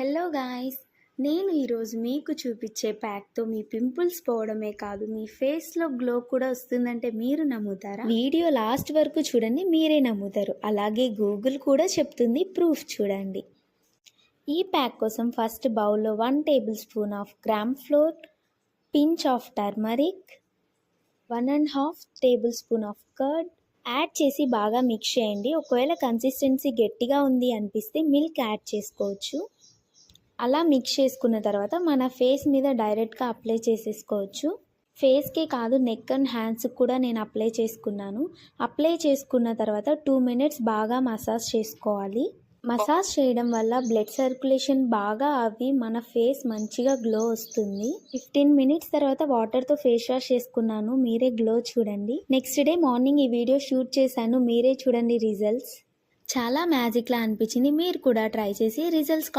Hello guys, నేను ఈరోజు మీకు చూపించే ప్యాక్తో మీ పింపుల్స్ పోవడమే కాదు మీ ఫేస్లో గ్లో కూడా వస్తుందంటే మీరు నమ్ముతారా? వీడియో లాస్ట్ వరకు చూడండి, మీరే నమ్ముతారు. అలాగే గూగుల్ కూడా చెప్తుంది, ప్రూఫ్ చూడండి. ఈ ప్యాక్ కోసం ఫస్ట్ బౌల్లో 1 table spoon of gram floor, pinch of turmeric, 1.5 table spoon of curd add చేసి బాగా మిక్స్ చేయండి. ఒకవేళ కన్సిస్టెన్సీ గట్టిగా ఉంది అనిపిస్తే మిల్క్ యాడ్ చేసుకోవచ్చు. అలా మిక్స్ చేసుకున్న తర్వాత మన ఫేస్ మీద డైరెక్ట్గా అప్లై చేసేసుకోవచ్చు. ఫేస్కే కాదు, నెక్ అండ్ హ్యాండ్స్కి కూడా నేను అప్లై చేసుకున్నాను. అప్లై చేసుకున్న తర్వాత 2 మినిట్స్ బాగా మసాజ్ చేసుకోవాలి. మసాజ్ చేయడం వల్ల బ్లడ్ సర్క్యులేషన్ బాగా అవి మన ఫేస్ మంచిగా గ్లో వస్తుంది. 15 మినిట్స్ తర్వాత వాటర్తో ఫేస్ వాష్ చేసుకున్నాను. మీరే గ్లో చూడండి. నెక్స్ట్ డే మార్నింగ్ ఈ వీడియో షూట్ చేశాను. మీరే చూడండి రిజల్ట్స్. చాలా మ్యాజిక్లా అనిపించింది. మీరు కూడా ట్రై చేసి రిజల్ట్స్